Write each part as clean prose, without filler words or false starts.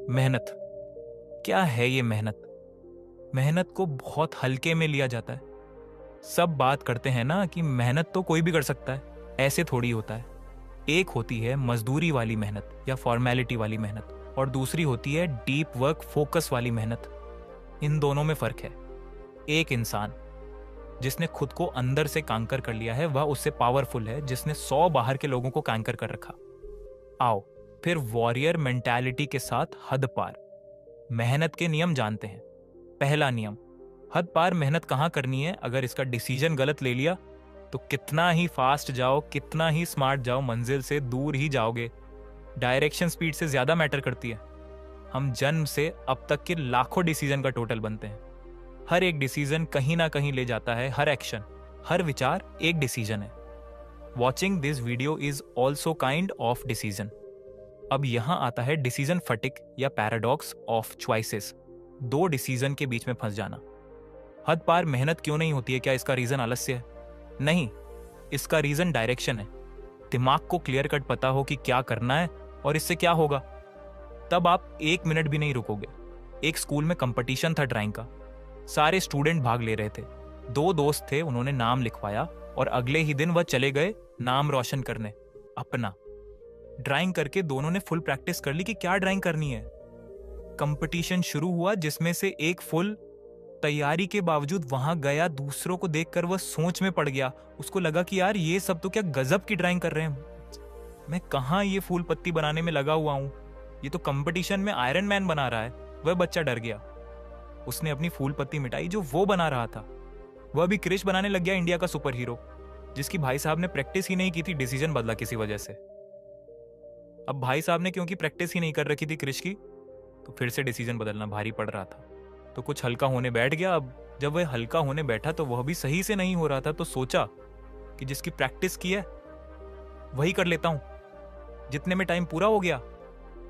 मेहनत। क्या है ये मेहनत? मेहनत को बहुत हल्के में लिया जाता है। सब बात करते हैं ना कि मेहनत तो कोई भी कर सकता है, ऐसे थोड़ी होता है। एक होती है मजदूरी वाली मेहनत या फॉर्मेलिटी वाली मेहनत, और दूसरी होती है डीप वर्क फोकस वाली मेहनत। इन दोनों में फर्क है। एक इंसान जिसने खुद को अंदर से कांकर कर लिया है, वह उससे पावरफुल है जिसने 100 बाहर के लोगों को कांकर कर रखा। आओ फिर वॉरियर मेंटालिटी के साथ हद पार मेहनत के नियम जानते हैं। पहला नियम, हद पार मेहनत कहाँ करनी है? अगर इसका डिसीजन गलत ले लिया तो कितना ही फास्ट जाओ, कितना ही स्मार्ट जाओ, मंजिल से दूर ही जाओगे। डायरेक्शन स्पीड से ज्यादा मैटर करती है। हम जन्म से अब तक के लाखों डिसीजन का टोटल बनते हैं। हर एक डिसीजन कहीं ना कहीं ले जाता है। हर एक्शन, हर विचार एक डिसीजन है। Watching this video is also kind of decision. अब यहां आता है डिसीजन फटिक या पैराडॉक्स ऑफ चॉइसेस। दो डिसीजन के बीच में फंस जाना। हद पार मेहनत क्यों नहीं होती है? क्या इसका रीजन आलस्य है? नहीं, इसका रीजन डायरेक्शन है। दिमाग को क्लियर कट पता हो कि क्या करना है और इससे क्या होगा, तब आप 1 मिनट भी नहीं रुकोगे। एक स्कूल में कंपटीशन था ड्राइंग का। सारे स्टूडेंट भाग ले रहे थे। दो दोस्त थे, उन्होंने नाम लिखवाया और अगले ही दिन वह चले गए नाम रोशन करने अपना। ड्राइंग करके दोनों ने फुल प्रैक्टिस कर ली कि क्या ड्राइंग करनी है। कंपटीशन शुरू हुआ जिसमें से एक फुल तैयारी के बावजूद वहां गया, दूसरों को देखकर वह सोच में पड़ गया। उसको लगा कि यार ये सब तो क्या गजब की ड्राइंग कर रहे हैं, मैं कहाँ ये फूल पत्ती बनाने में लगा हुआ हूं, ये तो कंपटीशन में आयरन मैन बना रहा है। वह बच्चा डर गया। उसने अपनी फूल पत्ती मिटाई जो वो बना रहा था। वह भी क्रिश बनाने लग गया, इंडिया का सुपर हीरो, जिसकी भाई साहब ने प्रैक्टिस ही नहीं की थी। डिसीजन बदला किसी वजह से। अब भाई साहब ने क्योंकि प्रैक्टिस ही नहीं कर रखी थी क्रिश की, तो फिर से डिसीजन बदलना भारी पड़ रहा था। तो कुछ हल्का होने बैठ गया। अब जब वह हल्का होने बैठा तो वह भी सही से नहीं हो रहा था, तो सोचा कि जिसकी प्रैक्टिस की है वही कर लेता हूं। जितने में टाइम पूरा हो गया,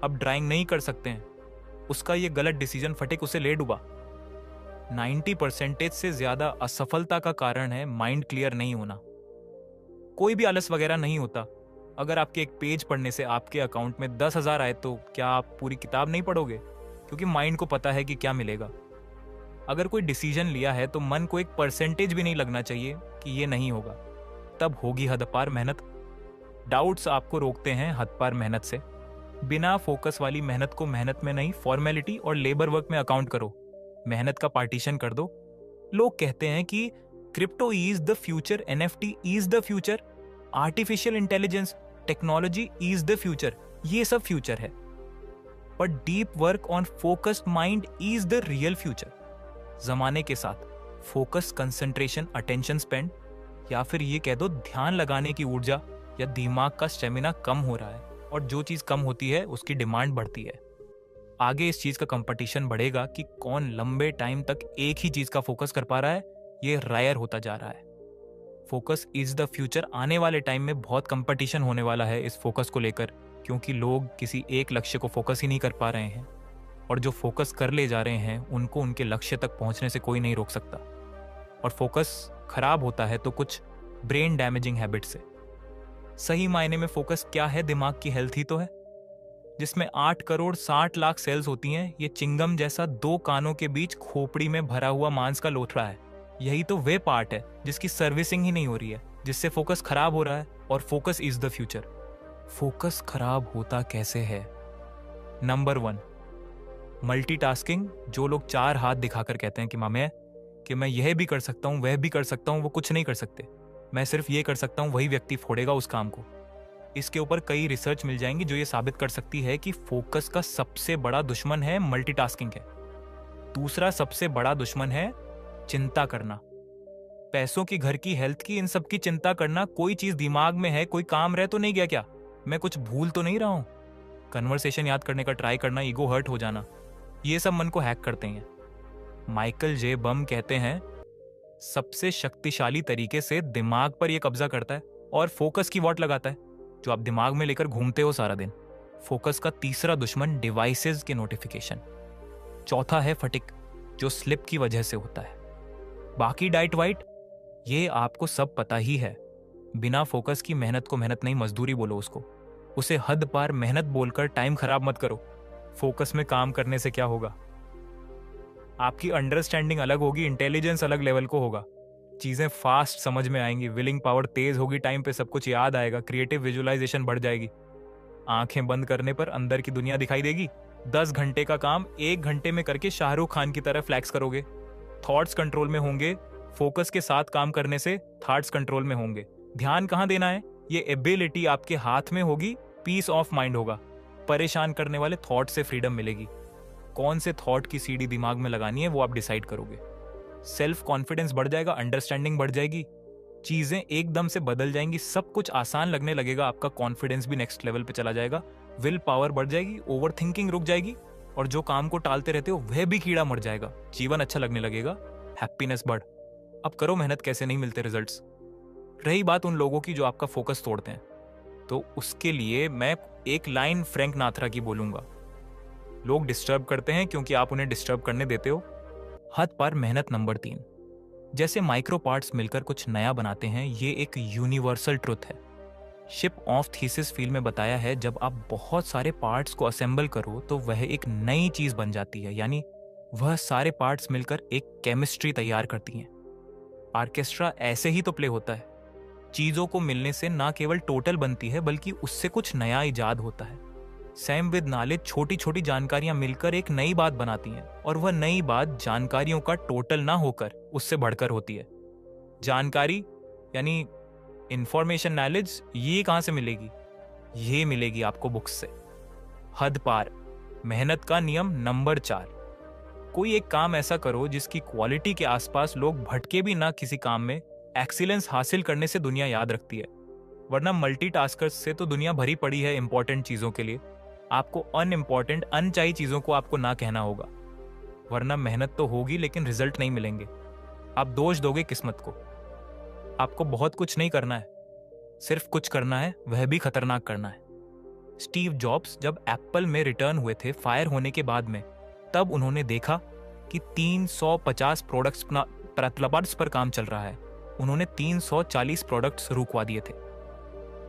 अब ड्राइंग नहीं कर सकते हैं। उसका यह गलत डिसीजन फटिक उसे ले डूबा। 90% से ज्यादा असफलता का कारण है माइंड क्लियर नहीं होना। कोई भी आलस वगैरह नहीं होता। अगर आपके एक पेज पढ़ने से आपके अकाउंट में 10,000 आए तो क्या आप पूरी किताब नहीं पढ़ोगे? क्योंकि माइंड को पता है कि क्या मिलेगा। अगर कोई डिसीजन लिया है तो मन को एक परसेंटेज भी नहीं लगना चाहिए कि ये नहीं होगा, तब होगी हद पार मेहनत। डाउट्स आपको रोकते हैं हद पार मेहनत से। बिना फोकस वाली मेहनत को मेहनत में नहीं, फॉर्मेलिटी और लेबर वर्क में अकाउंट करो। मेहनत का पार्टीशन कर दो। लोग कहते हैं कि crypto is the future, NFT is the future, artificial intelligence technology is the future. ये सब फ्यूचर है, पर deep work on focused mind is the real future. जमाने के साथ फोकस, कंसंट्रेशन, अटेंशन स्पेंड, या फिर ये कह दो ध्यान लगाने की ऊर्जा या दिमाग का स्टेमिना कम हो रहा है, और जो चीज कम होती है उसकी डिमांड बढ़ती है। आगे इस चीज का कंपटीशन बढ़ेगा कि कौन लंबे टाइम तक एक ही चीज का फोकस कर पा रहा है। ये रायर होता जा रहा है। Focus is the future. आने वाले टाइम में बहुत कंपटीशन होने वाला है इस फोकस को लेकर, क्योंकि लोग किसी एक लक्ष्य को फोकस ही नहीं कर पा रहे हैं, और जो फोकस कर ले जा रहे हैं उनको उनके लक्ष्य तक पहुंचने से कोई नहीं रोक सकता। और फोकस खराब होता है तो कुछ ब्रेन डैमेजिंग हैबिट से। सही मायने में फोकस क्या है? दिमाग की हेल्थ ही तो है, जिसमें 8 करोड़ 60 लाख सेल्स होती हैं। ये चिंगम जैसा 2 कानों के बीच खोपड़ी में भरा हुआ मांस का लोथड़ा है। यही तो वे पार्ट है जिसकी सर्विसिंग ही नहीं हो रही है, जिससे फोकस खराब हो रहा है। और focus is the future. Focus खराब होता कैसे है? Number 1, multitasking. जो लोग 4 हाथ दिखाकर कहते हैं कि मामे कि मैं यह भी कर सकता हूं, वह भी कर सकता हूं, वो कुछ नहीं कर सकते। मैं सिर्फ ये कर सकता हूं, वही व्यक्ति फोड़ेगा उस काम को। इसके ऊपर कई रिसर्च मिल जाएंगी जो ये साबित कर सकती है कि फोकस का सबसे बड़ा दुश्मन है मल्टीटास्किंग है। दूसरा सबसे बड़ा दुश्मन है चिंता करना। पैसों की, घर की, हेल्थ की, इन सब की चिंता करना। कोई चीज दिमाग में है, कोई काम रह तो नहीं गया क्या? मैं कुछ भूल तो नहीं रहा हूं? कन्वर्सेशन याद करने का ट्राई करना, ईगो हर्ट हो जाना, ये सब मन को हैक करते हैं। माइकल जे बम कहते हैं सबसे शक्तिशाली तरीके से दिमाग पर यह कब्जा करता है और फोकस की वॉट लगाता है जो आप दिमाग में लेकर घूमते हो सारा दिन। फोकस का तीसरा दुश्मन डिवाइसेस के नोटिफिकेशन। चौथा है फटिक, जो स्लिप की वजह से होता है। बाकी डाइट वाइट ये आपको सब पता ही है। बिना फोकस की मेहनत को मेहनत नहीं, मजदूरी बोलो उसको। उसे हद पार मेहनत बोलकर टाइम खराब मत करो। फोकस में काम करने से क्या होगा? आपकी अंडरस्टैंडिंग अलग होगी, इंटेलिजेंस अलग लेवल को होगा, चीज़ें फास्ट समझ में आएंगी, विलिंग पावर तेज होगी, टाइम पे सब कुछ याद आएगा, क्रिएटिव विजुअलाइजेशन बढ़ जाएगी। आंखें बंद करने पर अंदर की दुनिया दिखाई देगी। 10 घंटे का काम 1 घंटे में करके शाहरुख खान की तरह फ्लैक्स करोगे। थॉट्स कंट्रोल में होंगे, फोकस के साथ काम करने से थॉट्स कंट्रोल में होंगे। ध्यान कहाँ देना है, ये एबिलिटी आपके हाथ में होगी, पीस ऑफ माइंड होगा। परेशान करने वाले थॉट से फ्रीडम मिलेगी। कौन से थॉट की सीडी दिमाग में लगानी है वो आप डिसाइड करोगे। सेल्फ कॉन्फिडेंस बढ़ जाएगा, अंडरस्टैंडिंग बढ़ जाएगी, चीजें एकदम से बदल जाएंगी, सब कुछ आसान लगने लगेगा, आपका कॉन्फिडेंस भी नेक्स्ट लेवल पे चला जाएगा, विल पावर बढ़ जाएगी, ओवर थिंकिंग रुक जाएगी, और जो काम को टालते रहते हो वह भी कीड़ा मर जाएगा, जीवन अच्छा लगने लगेगा, हैप्पीनेस बढ़। अब करो मेहनत, कैसे नहीं मिलते रिजल्ट्स। रही बात उन लोगों की जो आपका फोकस तोड़ते हैं, तो उसके लिए मैं एक लाइन फ्रैंक नाथरा की बोलूंगा। लोग डिस्टर्ब करते हैं क्योंकि आप उन्हें डिस्टर्ब करने देते हो। हद पार मेहनत नंबर 3। जैसे माइक्रो पार्ट्स मिलकर कुछ नया बनाते हैं, ये एक यूनिवर्सल ट्रुथ है। शिप ऑफ थीसिस फील्ड में बताया है, जब आप बहुत सारे पार्ट्स को असेंबल करो तो वह एक नई चीज बन जाती है, यानी वह सारे पार्ट्स मिलकर एक केमिस्ट्री तैयार करती हैं। ऑर्केस्ट्रा ऐसे ही तो प्ले होता है। चीजों को मिलने से ना केवल टोटल बनती है, बल्कि उससे कुछ नया इजाद होता है। सेम विद नॉलेज, छोटी छोटी जानकारियां मिलकर एक नई बात बनाती हैं, और वह नई बात जानकारियों का टोटल ना होकर उससे बढ़कर होती है। जानकारी यानी इंफॉर्मेशन, नॉलेज, ये कहां से मिलेगी? ये मिलेगी आपको बुक्स से। हद पार, मेहनत का नियम नंबर 4। कोई एक काम ऐसा करो जिसकी क्वालिटी के आसपास लोग भटके भी ना किसी काम में। एक्सीलेंस हासिल करने से दुनिया याद रखती है, वरना मल्टीटास्कर्स से तो दुनिया भरी पड़ी है इंपॉर्टेंट चीजों के लिए। आपको अनइम्पॉर्टेंट, अनचाही चीजों को आपको ना कहना होगा, वरना मेहनत तो होगी लेकिन रिजल्ट नहीं मिलेंगे। आप दोष दोगे किस्मत को। आपको बहुत कुछ नहीं करना है, सिर्फ कुछ करना है, वह भी खतरनाक करना है। स्टीव जॉब्स जब एप्पल में रिटर्न हुए थे फायर होने के बाद में, तब उन्होंने देखा कि 350 प्रोडक्ट्स पर काम चल रहा है। उन्होंने 340 प्रोडक्ट्स रुकवा दिए थे।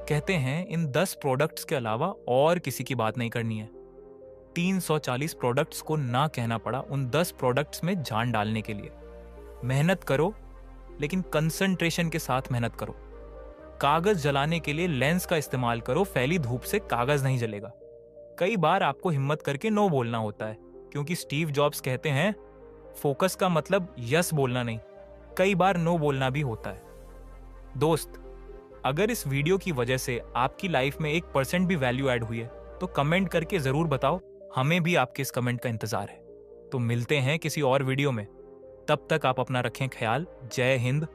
कहते हैं इन 10 प्रोडक्ट्स के अलावा और किसी की बात नहीं करनी है। 340 प्रोडक्ट्स को ना कहना पड़ा उन 10 प्रोडक्ट्स में जान डालने के लिए। मेहनत करो, लेकिन कंसंट्रेशन के साथ मेहनत करो। कागज जलाने के लिए लेंस का इस्तेमाल करो, फैली धूप से कागज नहीं जलेगा। कई बार आपको हिम्मत करके नो बोलना होता है, क्योंकि स्टीव जॉब्स कहते हैं फोकस का मतलब यस बोलना नहीं, कई बार नो बोलना भी होता है। दोस्त, अगर इस वीडियो की वजह से आपकी लाइफ में 1% भी वैल्यू ऐड हुई है तो कमेंट करके जरूर बताओ, हमें भी आपके इस कमेंट का इंतजार है। तो मिलते हैं किसी और वीडियो में, तब तक आप अपना रखें ख्याल। जय हिंद,